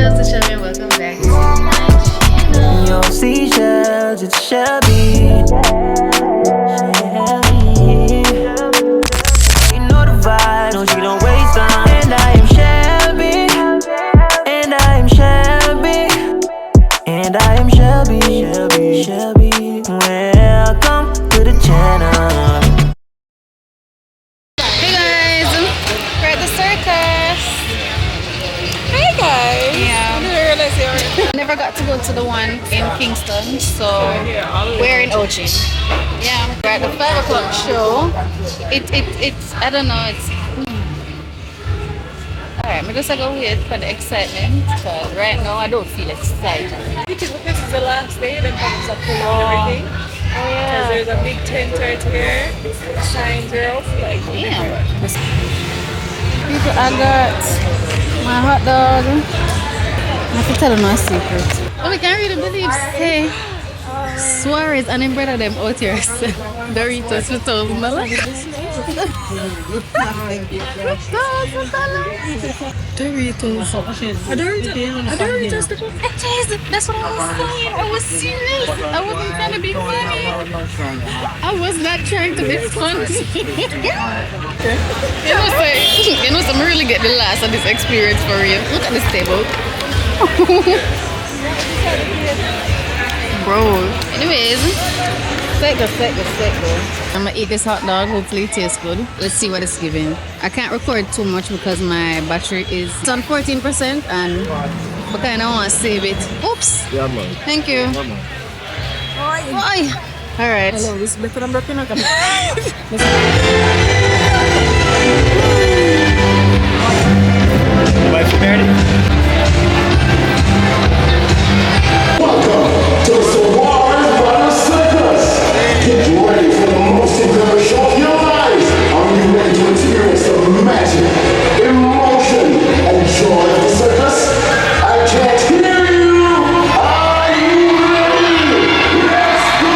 Seashells, it's Shelby, and welcome back to my channel. Yo, Seashells, it's Shelby. You know the vibe, no, she don't waste time. And I am Shelby, and I am Shelby, and I am Shelby, Shelby. Welcome to the channel. Hey guys, we're at the circus. Hey guys! Yeah. I didn't realize you were. I never got to go to the one in Kingston, so we're in Ochi. Yeah, we're at the 5 o'clock show. It's I don't know, it's alright, I'm just gonna wait for the excitement because right now I don't feel excited. Because this is the last day, then comes up to everything. Oh Because there's a big tent right here. Signs are off, like, yeah. People, I got my hot dog. I have to tell them my secret. Oh, we can't really believe, hey, Suarez and him brother them out here sell Doritos for $1,000. Doritos. A Doritos. That's what I was saying. I was serious. I wasn't trying to be funny. I was not trying to be funny. You know, some really get the last of this experience for real. Look at this table. Bro. Anyways, second. I'm gonna eat this hot dog. Hopefully it tastes good. Let's see what it's giving. I can't record too much because my battery is on 14% and I kinda wanna save it. Oops. Yeah, man. Thank you. Yeah, man. Bye. Alright. hello, this is better than broken up. Wife married? Welcome to the Suarez Brothers Circus. Get ready for the most incredible show of your lives. Are you ready to experience the magic, emotion, and joy of the circus? I can't hear you. Are you ready? Let's go!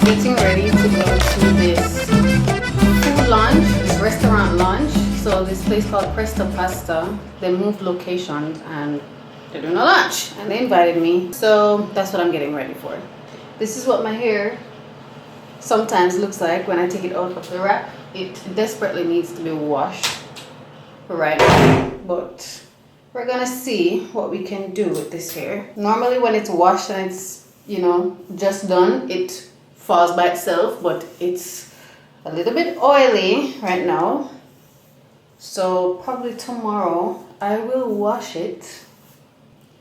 getting ready to go to this food launch, this restaurant launch. So this place called Presto Pasta, they moved locations and they're doing a launch and they invited me. So that's what I'm getting ready for. This is what my hair sometimes looks like when I take it out of the wrap. It desperately needs to be washed right now, but we're gonna see what we can do with this hair. Normally when it's washed and it's, you know, just done, it falls by itself, but it's a little bit oily right now. So probably tomorrow I will wash it.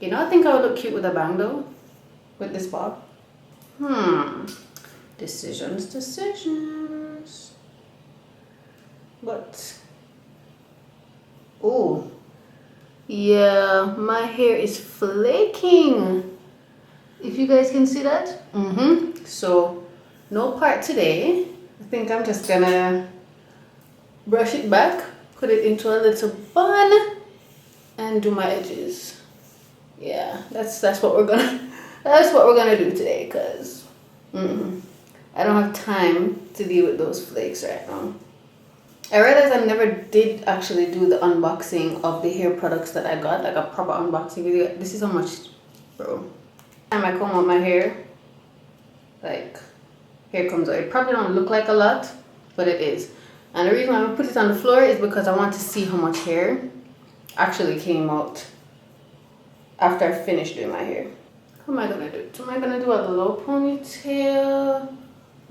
You know, I think I would look cute with a bang though, with this bob. Decisions. But, oh, yeah, my hair is flaking. If you guys can see that. So, no part today. I think I'm just gonna brush it back, put it into a little bun, and do my edges. Yeah, that's what we're gonna do today, cause I don't have time to deal with those flakes right now. I realized I never did actually do the unboxing of the hair products that I got, like a proper unboxing video. This is how much, bro. Time I comb out my hair, like, hair comes out. It probably don't look like a lot, but it is. And the reason I'm gonna put it on the floor is because I want to see how much hair actually came out after I finished doing my hair. What am I gonna do? Am I gonna do a low ponytail?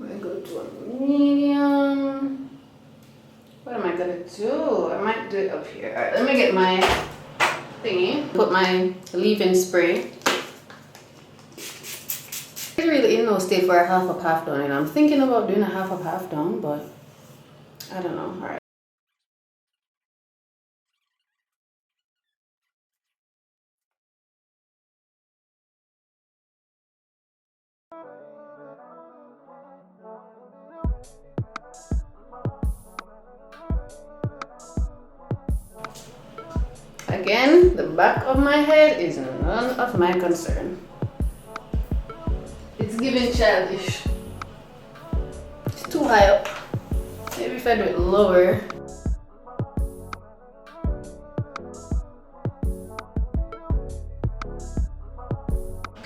I'm gonna go to a medium. What am I gonna do? I might do it up here. Alright, let me get my thingy. Put my leave-in spray. I'm really in no state for a half up, half down, and I'm thinking about doing a half up, half down, but I don't know. Alright. Again, the back of my head is none of my concern. It's giving childish. It's too high up. Maybe if I do it lower.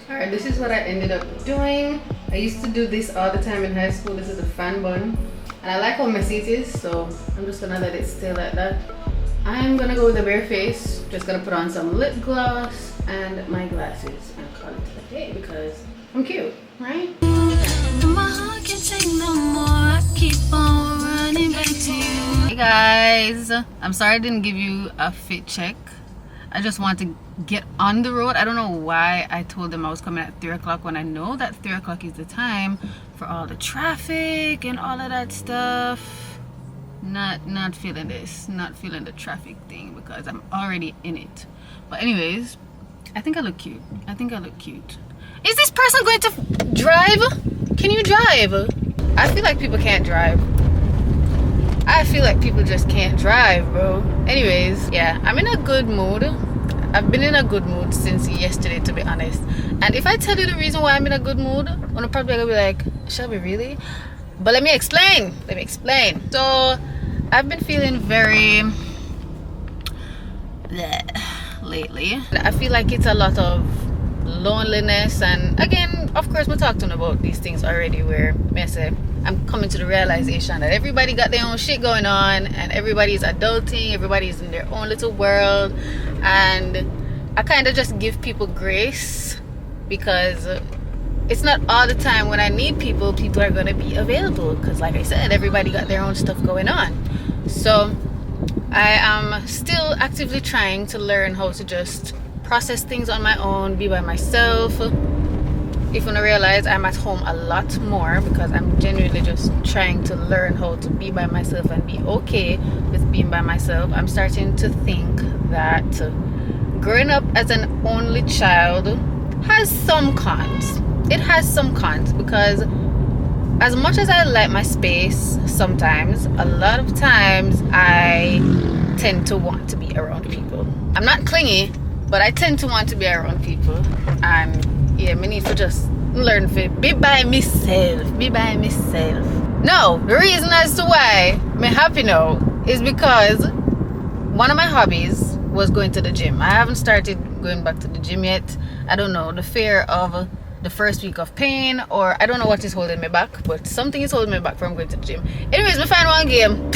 Alright, this is what I ended up doing. I used to do this all the time in high school. This is a fan bun. And I like how messy it is, so I'm just gonna let it stay like that. I'm gonna go with a bare face. Just gonna put on some lip gloss and my glasses and call it a day because I'm cute, right? Hey guys, I'm sorry I didn't give you a fit check. I just want to get on the road. I don't know why I told them I was coming at 3 o'clock when I know that 3 o'clock is the time for all the traffic and all of that stuff. Not feeling this, not feeling the traffic thing because I'm already in it. But anyways, I think I look cute. I think I look cute. Is this person going to drive? Can you drive? I feel like people can't drive. I feel like people just can't drive, bro. Anyways, yeah, I'm in a good mood. I've been in a good mood since yesterday, to be honest. And if I tell you the reason why I'm in a good mood, I'm probably gonna be like, Shelby, really? But let me explain. So I've been feeling very lately. I feel like it's a lot of loneliness, and again, of course, we're talking about these things already where I'm coming to the realization that everybody got their own shit going on and everybody's adulting, everybody's in their own little world, and I kind of just give people grace because it's not all the time when I need people are going to be available because, like I said, everybody got their own stuff going on. So I am still actively trying to learn how to just process things on my own, be by myself. If you realize, I'm at home a lot more because I'm genuinely just trying to learn how to be by myself and be okay with being by myself. I'm starting to think that growing up as an only child has some cons. It has some cons because as much as I like my space sometimes, a lot of times I tend to want to be around people. I'm not clingy, but I tend to want to be around people, and yeah, I need to just learn to be by myself. Be by myself. No, the reason as to why I'm happy now is because one of my hobbies was going to the gym. I haven't started going back to the gym yet. I don't know, the fear of the first week of pain, or I don't know what is holding me back, but something is holding me back from going to the gym. Anyways, we find one game.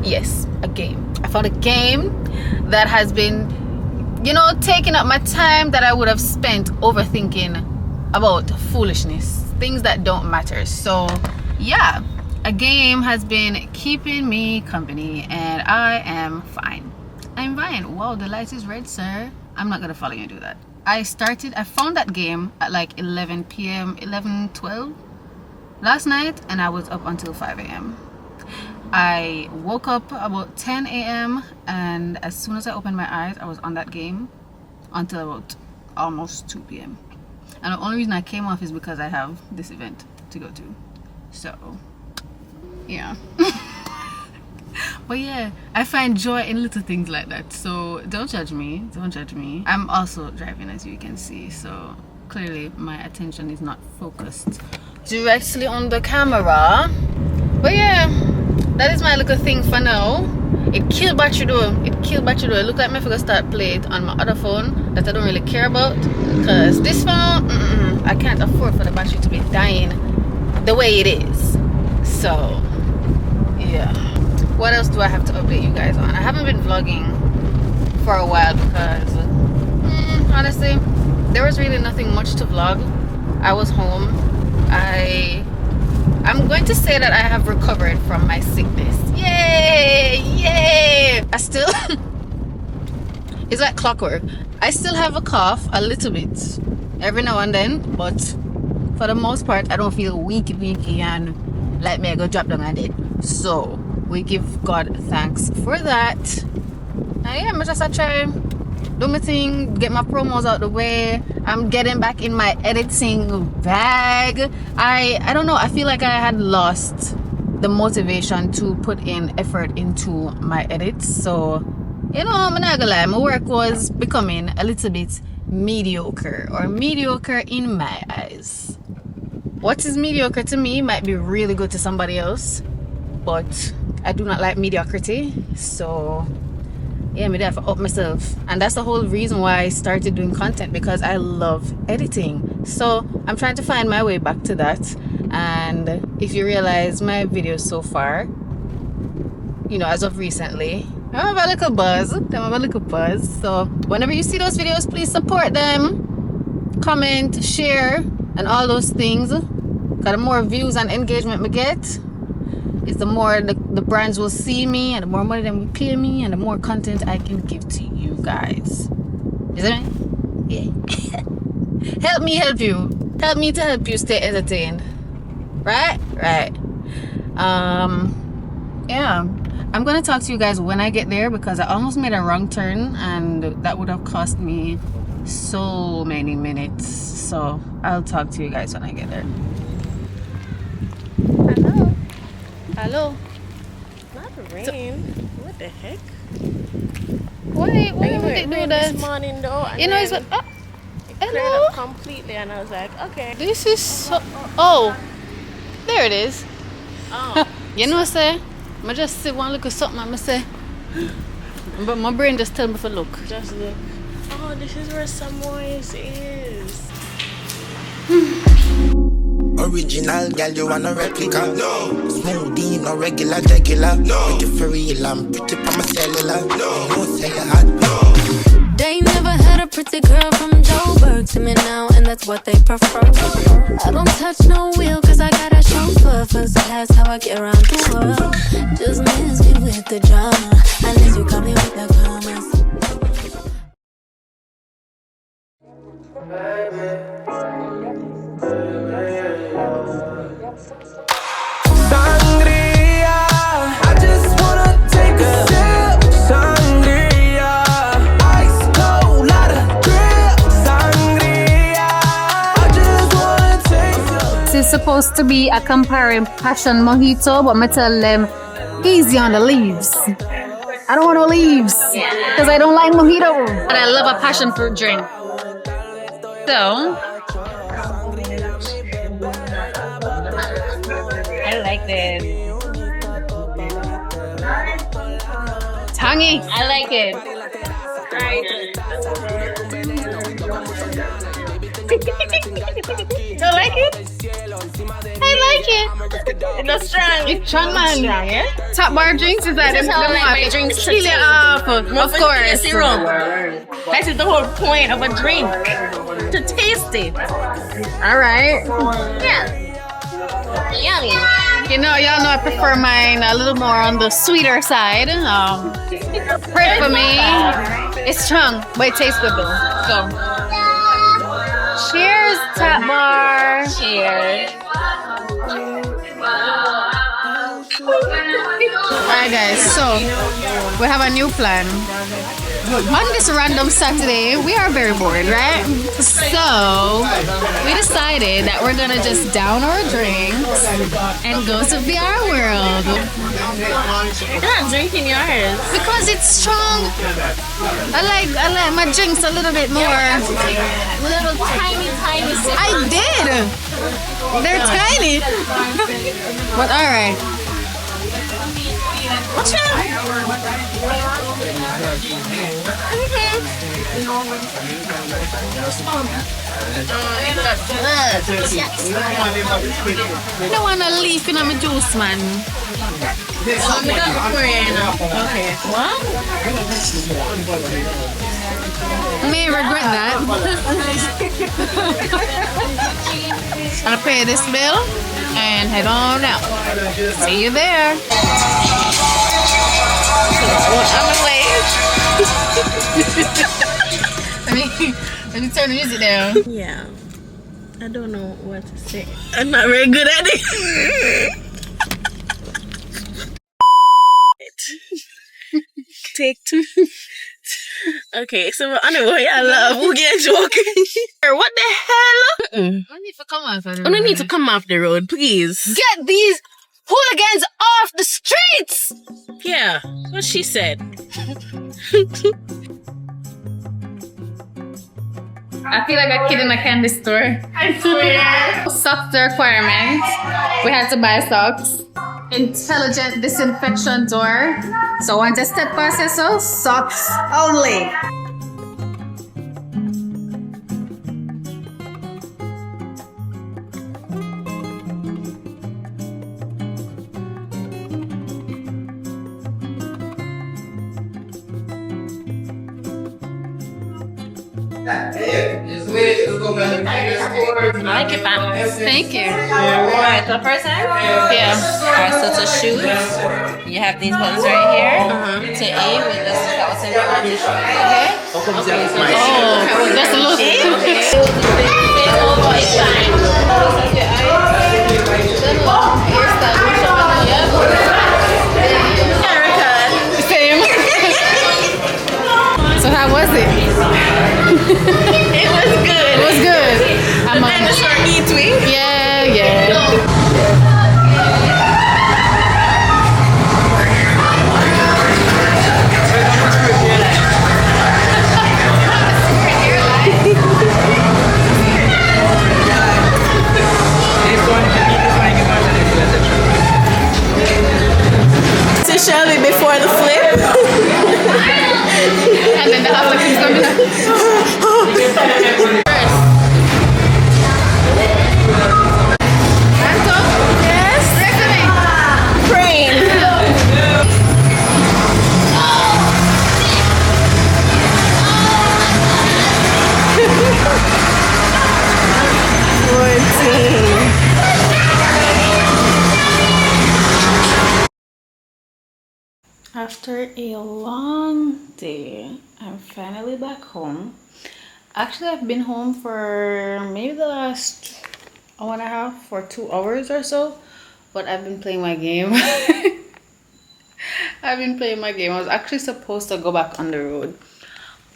Yes, a game. I found a game that has been, you know, taking up my time that I would have spent overthinking about foolishness, things that don't matter. So yeah, a game has been keeping me company and I am fine. I'm fine. Wow, the light is red, sir. I'm not gonna follow you and do that. I found that game at like 11 p.m 12 last night, and I was up until 5 a.m. I woke up about 10 a.m. and as soon as I opened my eyes, I was on that game until about almost 2 p.m. and the only reason I came off is because I have this event to go to. So yeah. But yeah, I find joy in little things like that, so don't judge me, don't judge me. I'm also driving, as you can see, so clearly my attention is not focused directly on the camera. But yeah, that is my little thing for now. It killed battery though. It killed battery though. It looked like me forgot to start play it on my other phone that I don't really care about, because this phone, I can't afford for the battery to be dying the way it is. So yeah, what else do I have to update you guys on? I haven't been vlogging for a while because honestly there was really nothing much to vlog. I was home. I'm going to say that I have recovered from my sickness. Yay! Yay! I still it's like clockwork. I still have a cough a little bit every now and then, but for the most part I don't feel weak and like me I go drop down my dead. So we give God thanks for that. And yeah, I'm just try do my thing, get my promos out the way. I'm getting back in my editing bag. I don't know, I feel like I had lost the motivation to put in effort into my edits. So you know, I'm not gonna lie, my work was becoming a little bit mediocre, or mediocre in my eyes. What is mediocre to me might be really good to somebody else, but I do not like mediocrity. So yeah, me have to up myself, and that's the whole reason why I started doing content, because I love editing. So I'm trying to find my way back to that. And if you realize my videos so far, you know, as of recently, I have a little buzz. So whenever you see those videos, please support them, comment, share, and all those things, because the more views and engagement we get, is the more the brands will see me, and the more money they will pay me, and the more content I can give to you guys. Is it right? Yeah. Help me help you. Help me to help you stay entertained. Right? Right. Yeah. I'm gonna talk to you guys when I get there, because I almost made a wrong turn and that would have cost me so many minutes. So I'll talk to you guys when I get there. Hello. Not rain. What the heck? Why would they do that? This morning though, and you know, it's like, it cleared hello? up completely, and I was like, okay. This is so. Oh, there it is. Oh. You know what I say? I just see one look at something and I say, but my brain just tell me to look. Just look. Oh, this is where Samoy's is. Original girl, you want a replica? No. Smoothie, no regular. No. With the for real, I'm pretty from my cellular. No. You know say you hot. No. They never had a pretty girl from Joburg to me now, and that's what they prefer. I don't touch no wheel, cause I got a chauffeur. First class, how I get around the world. Just miss me with the drama, unless you come in with the commas. Sangria, I just wanna take a sip. Sangria, ice cold, lot of drip. Sangria, I just wanna take This is supposed to be a comparing passion mojito, but I tell them easy on the leaves. I don't want no leaves because I don't like mojito, but I love a passion fruit drink. So I like this. Tangy. I like it. Don't like it? I like it. It's not strong. It's strong, man. Yeah? Tacbar drinks is that them like drinks kill you off. Of course. That is the whole point of a drink. To taste it. Alright. Yeah. Yummy. You know, y'all know I prefer mine a little more on the sweeter side. Pray for me. It's strong, but it tastes good though. So, cheers, Tacbar. Cheers. Alright, guys. So we have a new plan. On this random Saturday, we are very bored, right? So we decided that we're gonna just down our drinks and go to VR World. You're not drinking yours because it's strong. I like my drinks a little bit more. Little tiny sips. I did. They're tiny. But all right. What's wrong? I don't want to leaf in my juice, man. Okay. What? I may regret that. I'll pay this bill and head on out. See you there. I'm away. Let me turn the music down. Yeah. I don't know what to say. I'm not very good at it. Take two. Okay, so we're on the way. I love we'll get joking. What the hell? I need to come off the road. I need to come off the road, please. Get these hooligans off the streets! Yeah, what she said. I feel like a kid in a candy store. I swear. Socks requirement. We had to buy socks. Intelligent disinfection door. So one just step process, so socks only. I like it, man. Thank you. Alright, so first time? Yeah. Alright, so to shoot, you have these buttons right here. To aim, with this is okay? Okay, so that's a little Same. So how was it? It was good. It was good. I'm on the short between. Yeah. To Shelby before the flip. And then the after is going to be like After a long day, I'm finally back home. Actually, I've been home for maybe the last hour and a half or 2 hours or so, but I've been playing my game. I've been playing my game. I was actually supposed to go back on the road,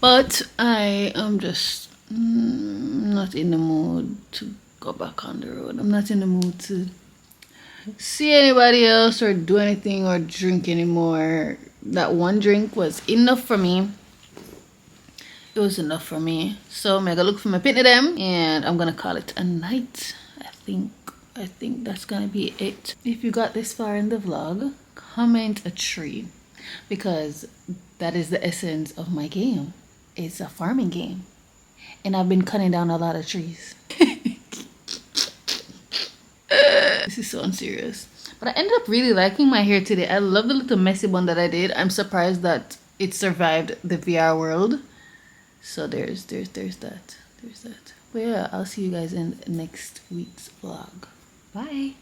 but I am just not in the mood to go back on the road. I'm not in the mood to see anybody else or do anything or drink anymore. That one drink was enough for me. It it was enough for me. So I'm gonna look for my pitney them and I'm gonna call it a night. I think that's gonna be it. If you got this far in the vlog, comment a tree, because that is the essence of my game. It's a farming game and I've been cutting down a lot of trees. This is so unserious, but I ended up really liking my hair today. I love the little messy one that I did. I'm surprised that it survived the VR world. So there's that. But yeah, I'll see you guys in next week's vlog. Bye.